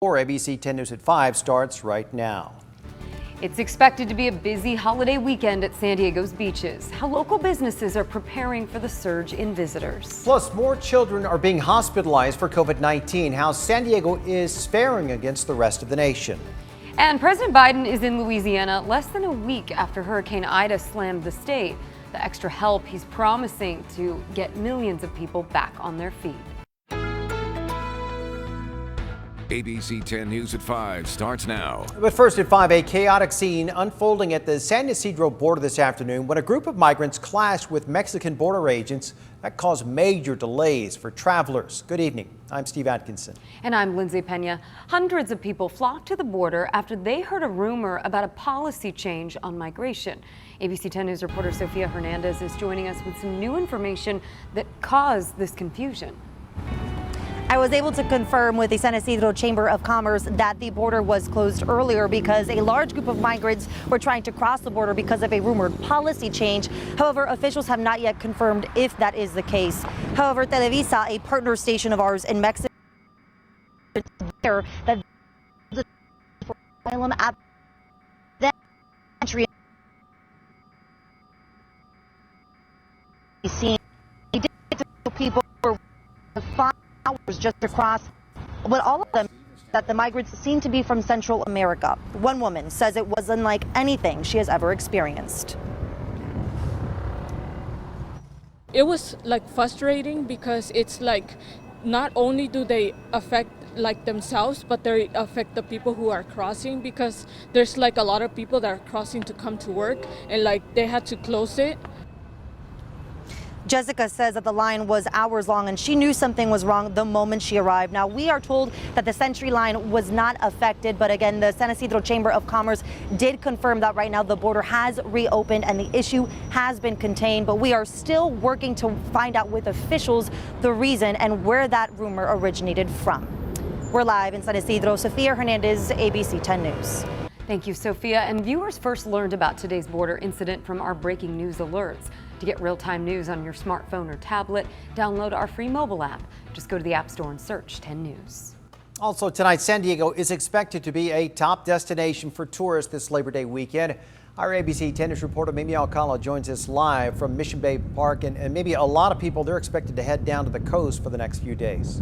ABC 10 News at 5 starts right now. It's expected to be a busy holiday weekend at San Diego's beaches. How local businesses are preparing for the surge in visitors. Plus, more children are being hospitalized for COVID-19. How San Diego is faring against the rest of the nation. And President Biden is in Louisiana less than a week after Hurricane Ida slammed the state. The extra help he's promising to get millions of people back on their feet. ABC 10 News at 5 starts now. But first at 5, a chaotic scene unfolding at the San Ysidro border this afternoon when a group of migrants clashed with Mexican border agents. That caused major delays for travelers. Good evening. I'm Steve Atkinson. And I'm Lindsay Pena. Hundreds of people flocked to the border after they heard a rumor about a policy change on migration. ABC 10 News reporter Sofia Hernandez is joining us with some new information that caused this confusion. I was able to confirm with the San Ysidro Chamber of Commerce that the border was closed earlier because a large group of migrants were trying to cross the border because of a rumored policy change. However, officials have not yet confirmed if that is the case. However, Televisa, a partner station of ours in Mexico, that asylum at that entry scene, people were 5 hours just across, but all of them that the migrants seem to be from Central America. One woman says it was unlike anything she has ever experienced. It was like frustrating because it's like not only do they affect like themselves, but they affect the people who are crossing, because there's like a lot of people that are crossing to come to work and like they had to close it. Jessica says that the line was hours long and she knew something was wrong the moment she arrived. Now, we are told that the Sentry line was not affected, but again, the San Ysidro Chamber of Commerce did confirm that right now the border has reopened and the issue has been contained, but we are still working to find out with officials the reason and where that rumor originated from. We're live in San Ysidro. Sofia Hernandez, ABC 10 News. Thank you, Sophia. And viewers first learned about today's border incident from our breaking news alerts. To get real-time news on your smartphone or tablet, download our free mobile app. Just go to the App Store and search 10 News. Also tonight, San Diego is expected to be a top destination for tourists this Labor Day weekend. Our ABC 10 News reporter Mimi Alcala joins us live from Mission Bay Park, and maybe a lot of people, they're expected to head down to the coast for the next few days.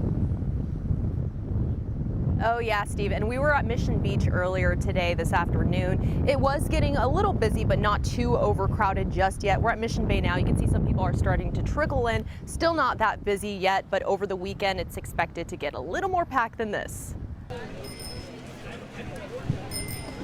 Oh yeah, Steve, and we were at Mission Beach earlier today, this afternoon. It was getting a little busy, but not too overcrowded just yet. We're at Mission Bay now. You can see some people are starting to trickle in. Still not that busy yet, but over the weekend, it's expected to get a little more packed than this.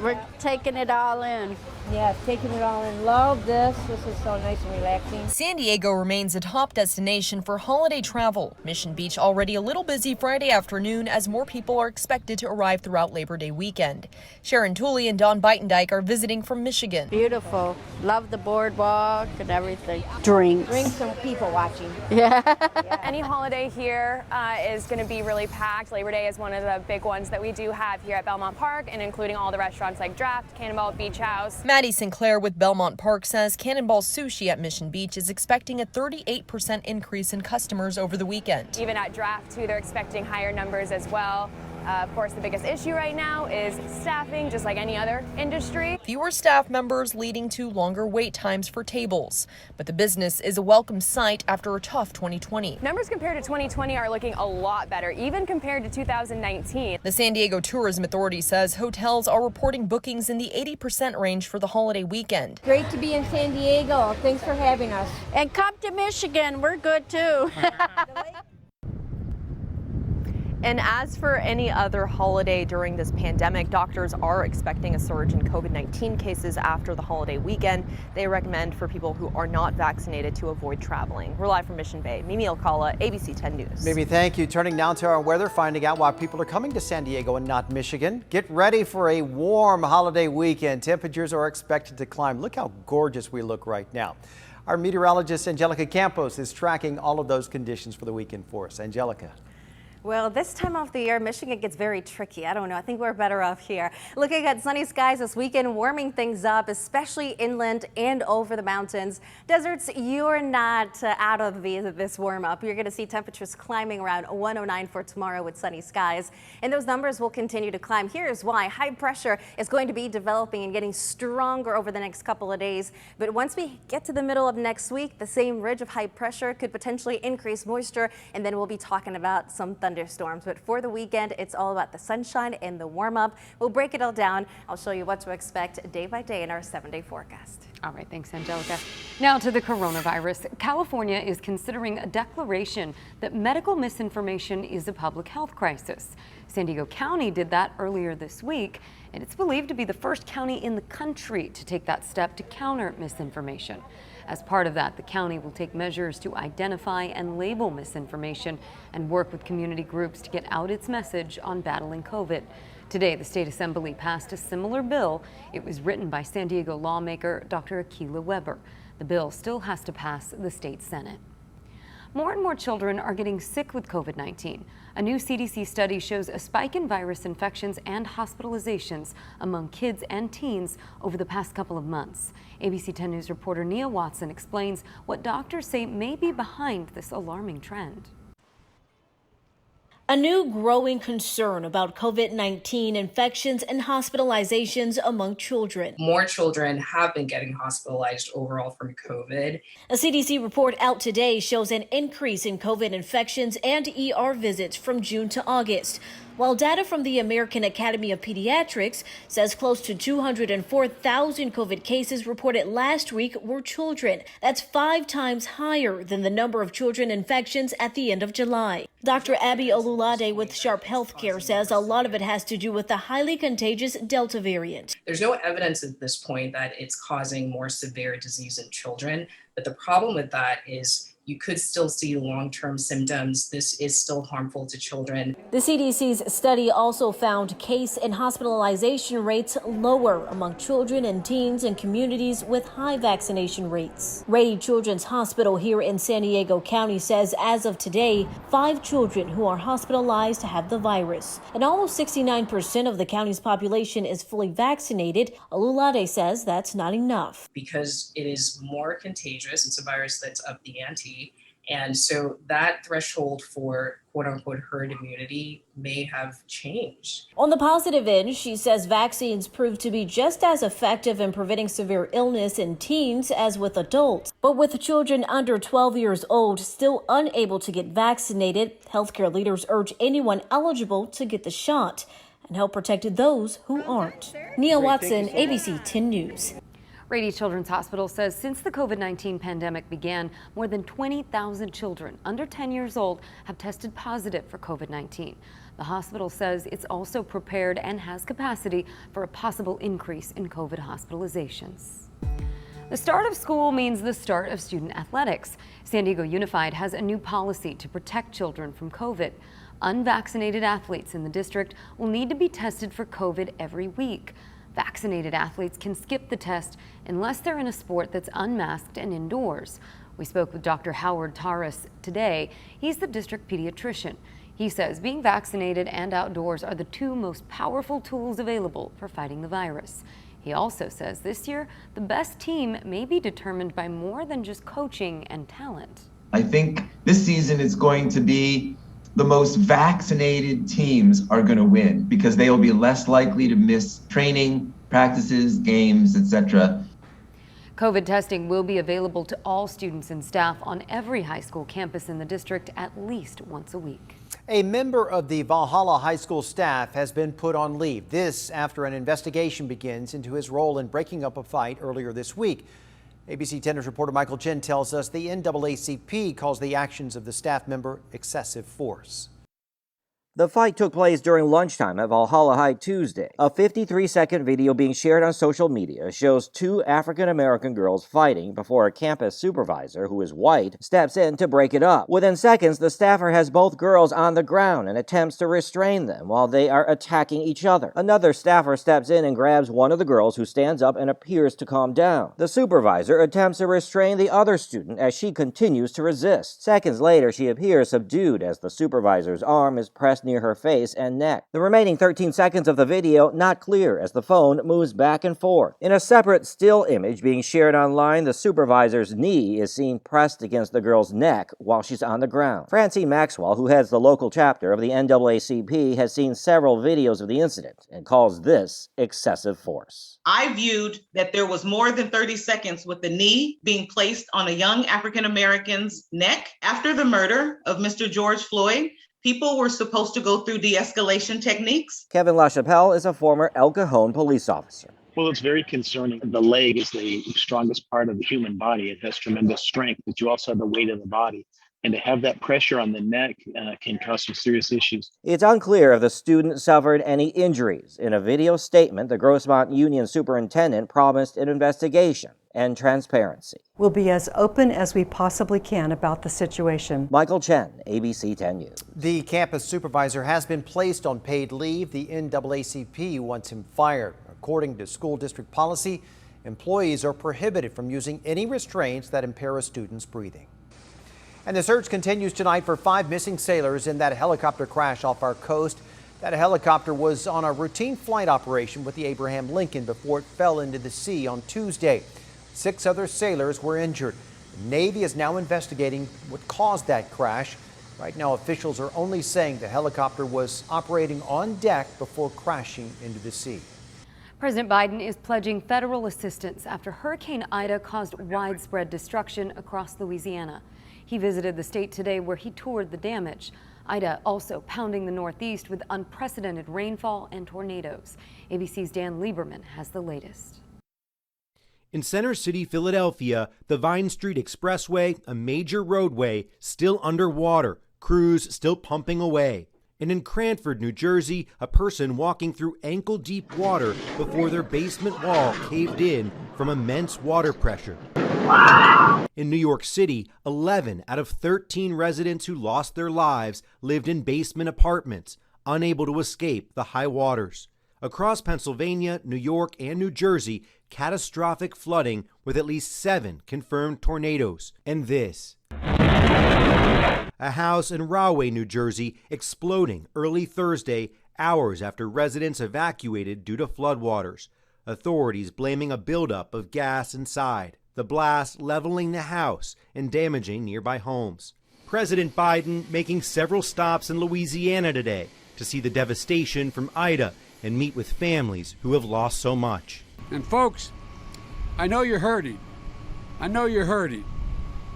We're taking it all in. Yeah, taking it all in. Love this. This is so nice and relaxing. San Diego remains a top destination for holiday travel. Mission Beach already a little busy Friday afternoon as more people are expected to arrive throughout Labor Day weekend. Sharon Tooley and Don Beitendijk are visiting from Michigan. Beautiful. Love the boardwalk and everything. Drinks and people watching. Yeah. Any holiday here is going to be really packed. Labor Day is one of the big ones that we do have here at Belmont Park, and including all the restaurants like Draft, Cannonball, Beach House. Maddie Sinclair with Belmont Park says Cannonball Sushi at Mission Beach is expecting a 38% increase in customers over the weekend. Even at Draft, too, they're expecting higher numbers as well. Of course, the biggest issue right now is staffing, just like any other industry. Fewer staff members leading to longer wait times for tables. But the business is a welcome sight after a tough 2020. Numbers compared to 2020 are looking a lot better, even compared to 2019. The San Diego Tourism Authority says hotels are reporting bookings in the 80% range for the holiday weekend. Great to be in San Diego. Thanks for having us. And come to Michigan. We're good too. And as for any other holiday during this pandemic, doctors are expecting a surge in COVID-19 cases after the holiday weekend. They recommend for people who are not vaccinated to avoid traveling. We're live from Mission Bay. Mimi Alcala, ABC 10 News. Mimi, thank you. Turning now to our weather, finding out why people are coming to San Diego and not Michigan. Get ready for a warm holiday weekend. Temperatures are expected to climb. Look how gorgeous we look right now. Our meteorologist Angelica Campos is tracking all of those conditions for the weekend for us. Angelica. Well, this time of the year, Michigan gets very tricky. I don't know. I think we're better off here. Looking at sunny skies this weekend, warming things up, especially inland and over the mountains. Deserts, you're not out of this warm up. You're going to see temperatures climbing around 109 for tomorrow with sunny skies. And those numbers will continue to climb. Here's why. High pressure is going to be developing and getting stronger over the next couple of days. But once we get to the middle of next week, the same ridge of high pressure could potentially increase moisture. And then we'll be talking about some thunderstorms. But for the weekend, it's all about the sunshine and the warm up. We'll break it all down. I'll show you what to expect day by day in our 7-day forecast. All right, thanks, Angelica. Now to the coronavirus. California is considering a declaration that medical misinformation is a public health crisis. San Diego County did that earlier this week, and it's believed to be the first county in the country to take that step to counter misinformation. As part of that, the county will take measures to identify and label misinformation and work with community groups to get out its message on battling COVID. Today, the State Assembly passed a similar bill. It was written by San Diego lawmaker Dr. Akilah Weber. The bill still has to pass the state Senate. More and more children are getting sick with COVID-19. A new CDC study shows a spike in virus infections and hospitalizations among kids and teens over the past couple of months. ABC 10 News reporter Nia Watson explains what doctors say may be behind this alarming trend. A new growing concern about COVID-19 infections and hospitalizations among children. More children have been getting hospitalized overall from COVID. A CDC report out today shows an increase in COVID infections and ER visits from June to August, while data from the American Academy of Pediatrics says close to 204,000 COVID cases reported last week were children. That's 5 times higher than the number of children infections at the end of July. Dr. Abby Olulade with Sharp Healthcare says a lot of it has to do with the highly contagious Delta variant. There's no evidence at this point that it's causing more severe disease in children, but the problem with that is you could still see long-term symptoms. This is still harmful to children. The CDC's study also found case and hospitalization rates lower among children and teens in communities with high vaccination rates. Rady Children's Hospital here in San Diego County says as of today, 5 children who are hospitalized have the virus. And almost 69% of the county's population is fully vaccinated. Olulade says that's not enough. Because it is more contagious, it's a virus that's up the ante. And so that threshold for quote unquote herd immunity may have changed. On the positive end, she says vaccines prove to be just as effective in preventing severe illness in teens as with adults. But with children under 12 years old still unable to get vaccinated, healthcare leaders urge anyone eligible to get the shot and help protect those who aren't. Nia Watson, ABC 10 News. Rady Children's Hospital says since the COVID-19 pandemic began, more than 20,000 children under 10 years old have tested positive for COVID-19. The hospital says it's also prepared and has capacity for a possible increase in COVID hospitalizations. The start of school means the start of student athletics. San Diego Unified has a new policy to protect children from COVID. Unvaccinated athletes in the district will need to be tested for COVID every week. Vaccinated athletes can skip the test unless they're in a sport that's unmasked and indoors. We spoke with Dr. Howard Taras today. He's the district pediatrician. He says being vaccinated and outdoors are the 2 most powerful tools available for fighting the virus. He also says this year, the best team may be determined by more than just coaching and talent. I think this season is going to be the most vaccinated teams are going to win because they will be less likely to miss training, practices, games, etc. COVID testing will be available to all students and staff on every high school campus in the district at least once a week. A member of the Valhalla High School staff has been put on leave. This after an investigation begins into his role in breaking up a fight earlier this week. ABC 10 News reporter Michael Chen tells us the NAACP calls the actions of the staff member excessive force. The fight took place during lunchtime at Valhalla High Tuesday. A 53-second video being shared on social media shows two African-American girls fighting before a campus supervisor, who is white, steps in to break it up. Within seconds, the staffer has both girls on the ground and attempts to restrain them while they are attacking each other. Another staffer steps in and grabs one of the girls, who stands up and appears to calm down. The supervisor attempts to restrain the other student as she continues to resist. Seconds later, she appears subdued as the supervisor's arm is pressed near her face and neck. The remaining 13 seconds of the video not clear as the phone moves back and forth. In a separate still image being shared online, the supervisor's knee is seen pressed against the girl's neck while she's on the ground. Francine Maxwell, who heads the local chapter of the NAACP, has seen several videos of the incident and calls this excessive force. I viewed that there was more than 30 seconds with the knee being placed on a young African American's neck. After the murder of Mr. George Floyd, people were supposed to go through de-escalation techniques. Kevin LaChapelle is a former El Cajon police officer. Well, it's very concerning. The leg is the strongest part of the human body. It has tremendous strength, but you also have the weight of the body. And to have that pressure on the neck can cause some serious issues. It's unclear if the student suffered any injuries. In a video statement, the Grossmont Union superintendent promised an investigation and transparency. We'll be as open as we possibly can about the situation. Michael Chen, ABC 10 News. The campus supervisor has been placed on paid leave. The NAACP wants him fired. According to school district policy, employees are prohibited from using any restraints that impair a student's breathing. And the search continues tonight for 5 missing sailors in that helicopter crash off our coast. That helicopter was on a routine flight operation with the Abraham Lincoln before it fell into the sea on Tuesday. 6 other sailors were injured. The Navy is now investigating what caused that crash. Right now, officials are only saying the helicopter was operating on deck before crashing into the sea. President Biden is pledging federal assistance after Hurricane Ida caused widespread destruction across Louisiana. He visited the state today where he toured the damage. Ida also pounding the Northeast with unprecedented rainfall and tornadoes. ABC's Dan Lieberman has the latest. In Center City, Philadelphia, the Vine Street Expressway, a major roadway, still underwater, crews still pumping away. And in Cranford, New Jersey, a person walking through ankle-deep water before their basement wall caved in from immense water pressure. In New York City, 11 out of 13 residents who lost their lives lived in basement apartments, unable to escape the high waters. Across Pennsylvania, New York, and New Jersey, catastrophic flooding with at least 7 confirmed tornadoes. And this. A house in Rahway, New Jersey, exploding early Thursday, hours after residents evacuated due to floodwaters. Authorities blaming a buildup of gas inside. The blast leveling the house and damaging nearby homes. President Biden making several stops in Louisiana today to see the devastation from Ida and meet with families who have lost so much. And folks, I know you're hurting. I know you're hurting.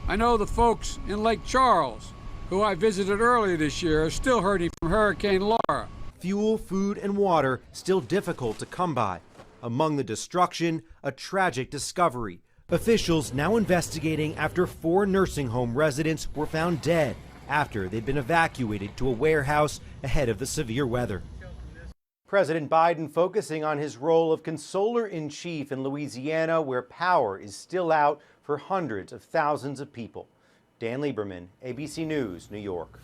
I know the folks in Lake Charles, who I visited earlier this year, are still hurting from Hurricane Laura. Fuel, food, and water still difficult to come by. Among the destruction, a tragic discovery. Officials now investigating after 4 nursing home residents were found dead after they'd been evacuated to a warehouse ahead of the severe weather. President Biden focusing on his role of consoler-in-chief in Louisiana, where power is still out for hundreds of thousands of people. Dan Lieberman, ABC News, New York.